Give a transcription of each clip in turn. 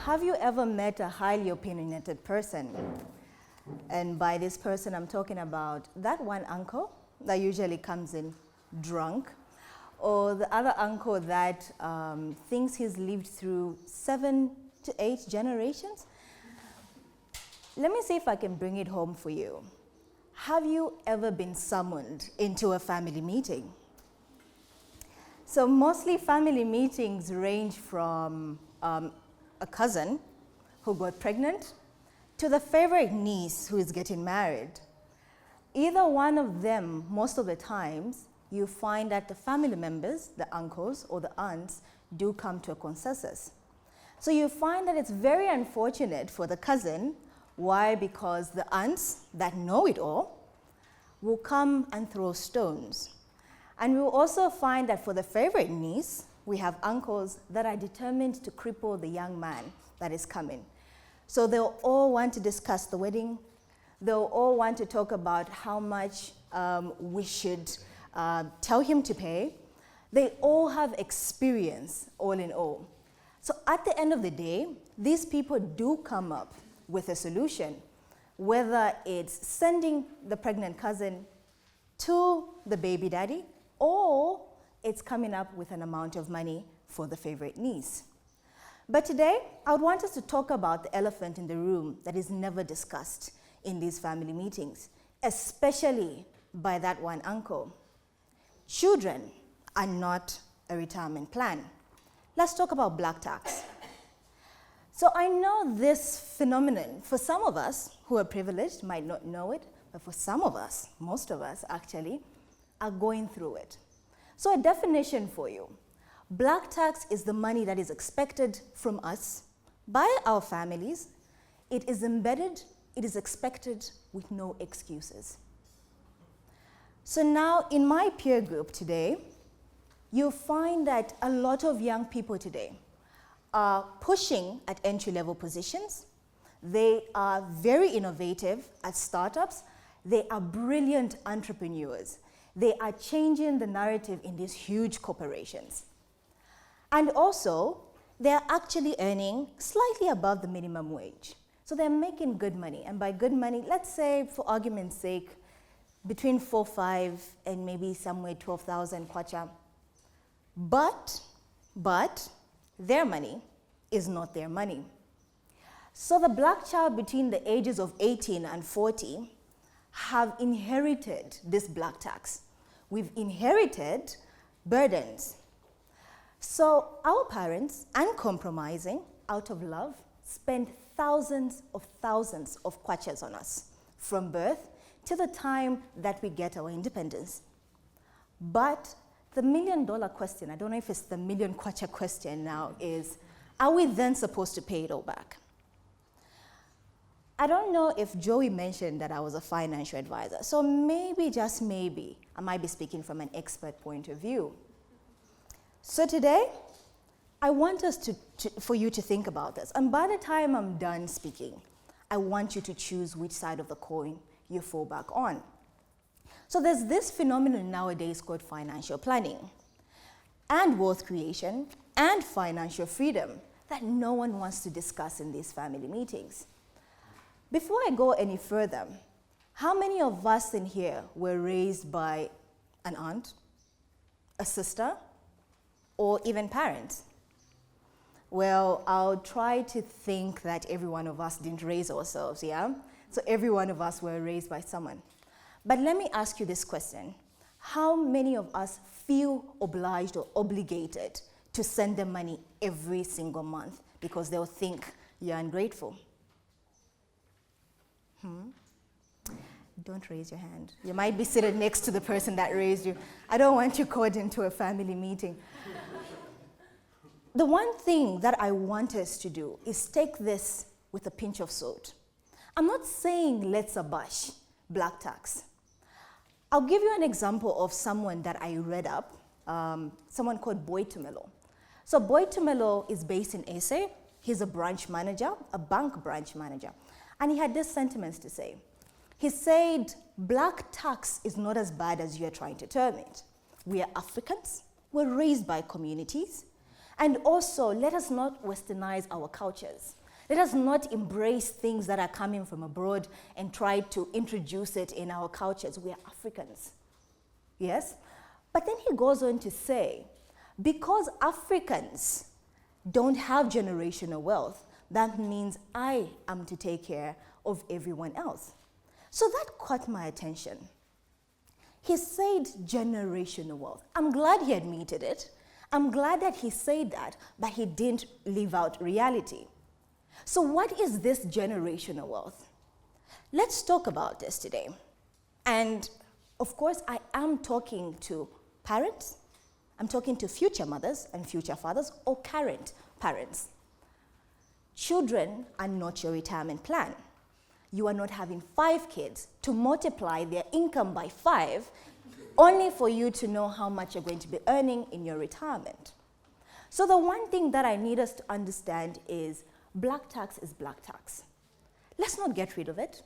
Have you ever met a highly opinionated person? And by this person, I'm talking about that one uncle that usually comes in drunk, or the other uncle that thinks he's lived through 7 to 8 generations. Let me see if I can bring it home for you. Have you ever been summoned into a family meeting? So mostly family meetings range from a cousin who got pregnant to the favorite niece who is getting married. Either one of them, most of the times, you find that the family members, the uncles or the aunts, do come to a consensus. So you find that it's very unfortunate for the cousin. Why? Because the aunts that know it all will come and throw stones. And we'll also find that for the favorite niece, we have uncles that are determined to cripple the young man that is coming. So they'll all want to discuss the wedding. They'll all want to talk about how much we should tell him to pay. They all have experience, all in all. So at the end of the day, these people do come up with a solution, whether it's sending the pregnant cousin to the baby daddy, or it's coming up with an amount of money for the favorite niece. But today, I would want us to talk about the elephant in the room that is never discussed in these family meetings, especially by that one uncle. Children are not a retirement plan. Let's talk about black tax. So I know this phenomenon, for some of us who are privileged might not know it, but for some of us, most of us actually, are going through it. So a definition for you. Black tax is the money that is expected from us by our families. It is embedded, it is expected with no excuses. So now in my peer group today, you'll find that a lot of young people today are pushing at entry-level positions. They are very innovative at startups. They are brilliant entrepreneurs. They are changing the narrative in these huge corporations. And also, they're actually earning slightly above the minimum wage. So they're making good money. And by good money, let's say, for argument's sake, between 4,500 and maybe somewhere 12,000 kwacha. But their money is not their money. So the black child between the ages of 18 and 40 have inherited this black tax. We've inherited burdens. So our parents, uncompromising, out of love, spend thousands of kwachas on us from birth to the time that we get our independence. But the million-dollar question, I don't know if it's the million kwacha question now, is, are we then supposed to pay it all back? I don't know if Joey mentioned that I was a financial advisor, so maybe, just maybe, I might be speaking from an expert point of view. So today, I want us for you to think about this. And by the time I'm done speaking, I want you to choose which side of the coin you fall back on. So there's this phenomenon nowadays called financial planning and wealth creation and financial freedom that no one wants to discuss in these family meetings. Before I go any further, how many of us in here were raised by an aunt, a sister, or even parents? Well, I'll try to think that every one of us didn't raise ourselves, yeah? So every one of us were raised by someone. But let me ask you this question. How many of us feel obliged or obligated to send them money every single month because they'll think you're ungrateful? Don't raise your hand. You might be seated next to the person that raised you. I don't want you called into a family meeting. The one thing that I want us to do is take this with a pinch of salt. I'm not saying let's abash black tax. I'll give you an example of someone that I read up, someone called Boy Tumelo. So Boy Tumelo is based in SA. He's a branch manager, a bank branch manager. And he had this sentiments to say. He said, black tax is not as bad as you're trying to term it. We are Africans, we're raised by communities, And also, let us not westernize our cultures. Let us not embrace things that are coming from abroad and try to introduce it in our cultures. We are Africans. Yes? But then he goes on to say, because Africans don't have generational wealth, that means I am to take care of everyone else. So that caught my attention. He said generational wealth. I'm glad he admitted it. I'm glad that he said that, but he didn't leave out reality. So what is this generational wealth? Let's talk about this today. And of course, I am talking to parents, I'm talking to future mothers and future fathers, or current parents. Children are not your retirement plan. You are not having 5 kids to multiply their income by 5 only for you to know how much you're going to be earning in your retirement. So the one thing that I need us to understand is black tax is black tax. Let's not get rid of it.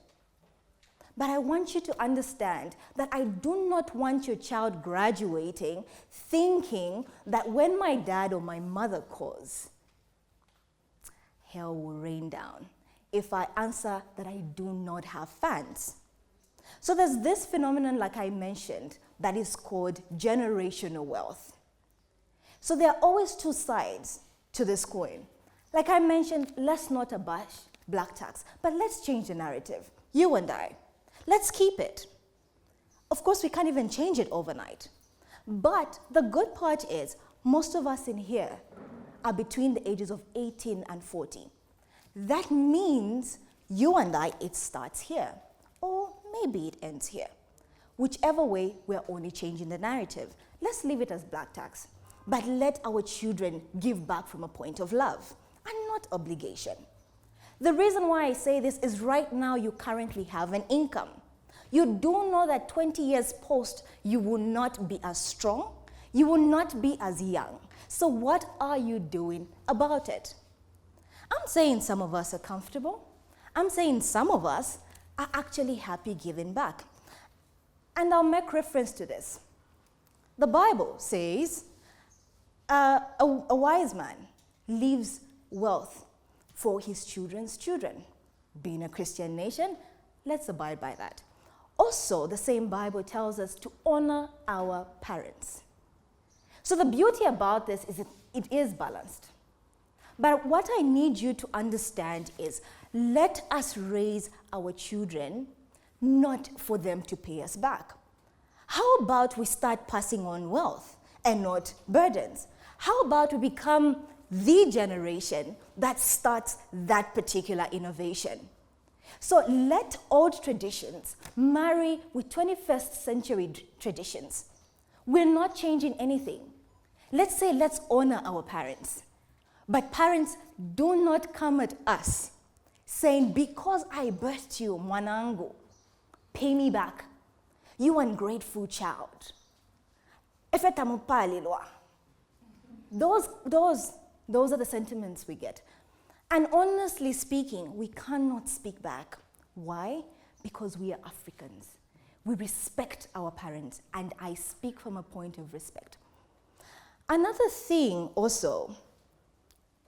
But I want you to understand that I do not want your child graduating thinking that when my dad or my mother calls, hell will rain down if I answer that I do not have funds. So there's this phenomenon, like I mentioned, that is called generational wealth. So there are always 2 sides to this coin. Like I mentioned, let's not abash black tax, but let's change the narrative. You and I, let's keep it. Of course, we can't even change it overnight. But the good part is, most of us in here are between the ages of 18 and 40. That means you and I, it starts here, or maybe it ends here. Whichever way, we're only changing the narrative. Let's leave it as black tax, but let our children give back from a point of love and not obligation. The reason why I say this is right now you currently have an income. You do know that 20 years post, you will not be as strong, you will not be as young. So what are you doing about it? I'm saying some of us are comfortable. I'm saying some of us are actually happy giving back. And I'll make reference to this. The Bible says a wise man leaves wealth for his children's children. Being a Christian nation, let's abide by that. Also, the same Bible tells us to honor our parents. So the beauty about this is it is balanced. But what I need you to understand is, let us raise our children not for them to pay us back. How about we start passing on wealth and not burdens? How about we become the generation that starts that particular innovation? So let old traditions marry with 21st century traditions. We're not changing anything. Let's say, let's honor our parents. But parents, do not come at us saying, because I birthed you, mwanangu, pay me back. You ungrateful child. Those are the sentiments we get. And honestly speaking, we cannot speak back. Why? Because we are Africans. We respect our parents, and I speak from a point of respect. Another thing also,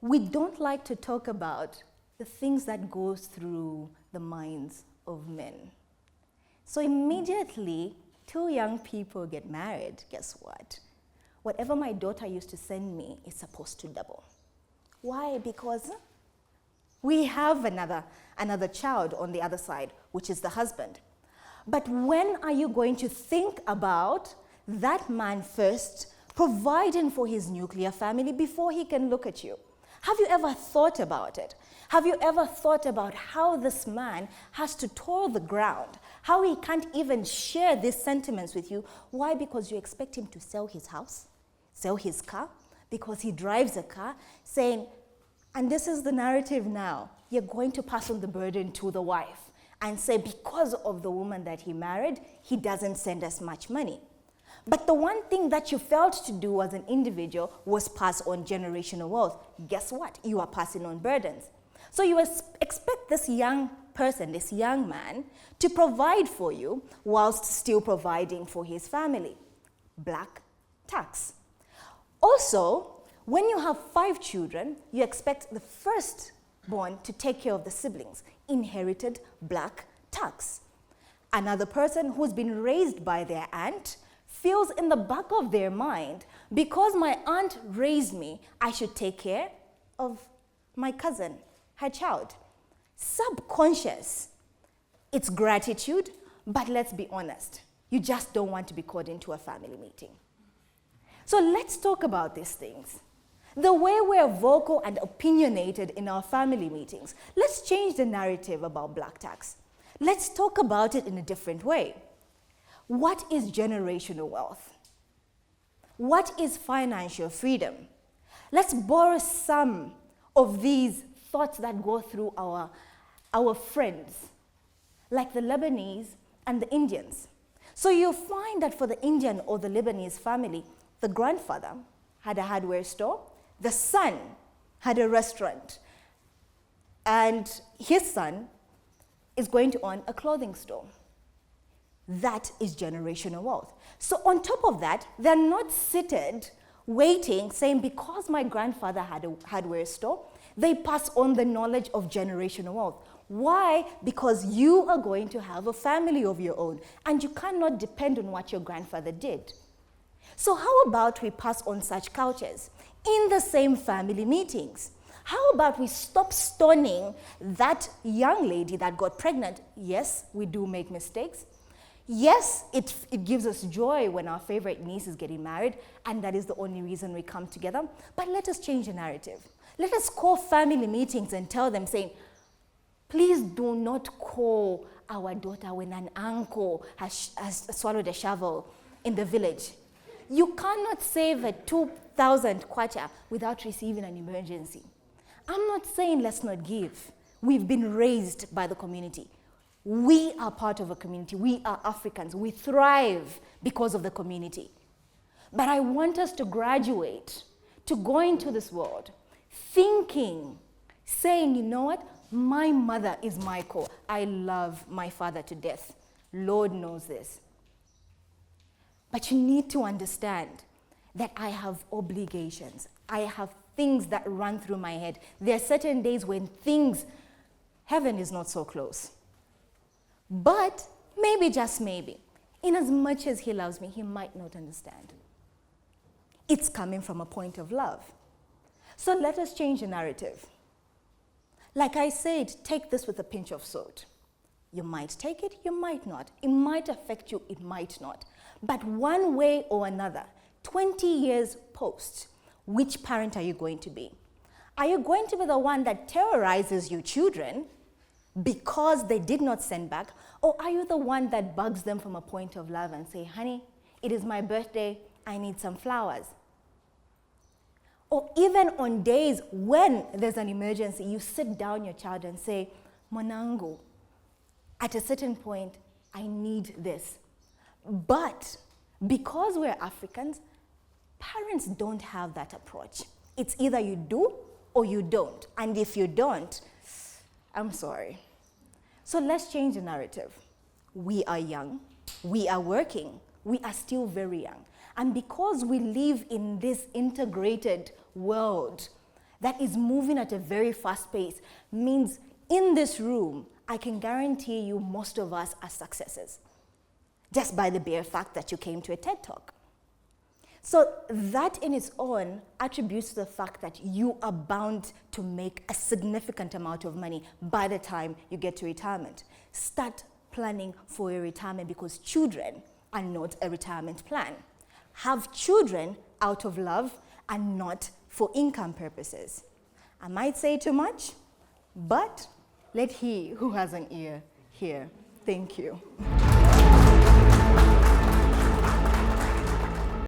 we don't like to talk about the things that goes through the minds of men. So immediately, 2 young people get married, guess what? Whatever my daughter used to send me is supposed to double. Why? Because we have another child on the other side, which is the husband. But when are you going to think about that man first providing for his nuclear family before he can look at you? Have you ever thought about it? Have you ever thought about how this man has to toil the ground, how he can't even share these sentiments with you? Why? Because you expect him to sell his house, sell his car, because he drives a car, saying, and this is the narrative now, you're going to pass on the burden to the wife and say, because of the woman that he married, he doesn't send us much money. But the one thing that you failed to do as an individual was pass on generational wealth. Guess what? You are passing on burdens. So you expect this young person, this young man, to provide for you whilst still providing for his family. Black tax. Also, When you have 5 children, you expect the firstborn to take care of the siblings. Inherited black tax. Another person who's been raised by their aunt feels in the back of their mind, because my aunt raised me, I should take care of my cousin, her child. Subconscious. It's gratitude, but let's be honest. You just don't want to be called into a family meeting. So let's talk about these things. The way we're vocal and opinionated in our family meetings. Let's change the narrative about black tax. Let's talk about it in a different way. What is generational wealth? What is financial freedom? Let's borrow some of these thoughts that go through our friends, like the Lebanese and the Indians. So you'll find that for the Indian or the Lebanese family, the grandfather had a hardware store, the son had a restaurant, and his son is going to own a clothing store. That is generational wealth. So on top of that, they're not seated waiting, saying, because my grandfather had a hardware store, they pass on the knowledge of generational wealth. Why? Because you are going to have a family of your own, and you cannot depend on what your grandfather did. So how about we pass on such cultures in the same family meetings? How about we stop stoning that young lady that got pregnant? Yes, we do make mistakes. Yes, it gives us joy when our favorite niece is getting married, and that is the only reason we come together. But let us change the narrative. Let us call family meetings and tell them, saying, please do not call our daughter when an uncle has swallowed a shovel in the village. You cannot save a 2,000 kwacha without receiving an emergency. I'm not saying let's not give. We've been raised by the community. We are part of a community. We are Africans. We thrive because of the community. But I want us to graduate, to go into this world, thinking, saying, you know what? My mother is my core. I love my father to death. Lord knows this. But you need to understand that I have obligations. I have things that run through my head. There are certain days when heaven is not so close. But maybe, just maybe, in as much as he loves me, he might not understand. It's coming from a point of love. So let us change the narrative. Like I said, take this with a pinch of salt. You might take it, you might not. It might affect you, it might not. But one way or another, 20 years post, which parent are you going to be? Are you going to be the one that terrorizes your children because they did not send back? Or are you the one that bugs them from a point of love and say, honey, it is my birthday, I need some flowers? Or even on days when there's an emergency, you sit down your child and say, Monango, at a certain point, I need this. But because we're Africans, parents don't have that approach. It's either you do or you don't. And if you don't, I'm sorry. So let's change the narrative. We are young, we are working, we are still very young. And because we live in this integrated world that is moving at a very fast pace, means in this room, I can guarantee you most of us are successes, just by the bare fact that you came to a TED Talk. So that in its own attributes to the fact that you are bound to make a significant amount of money by the time you get to retirement. Start planning for your retirement, because children are not a retirement plan. Have children out of love and not for income purposes. I might say too much, but let he who has an ear hear. Thank you.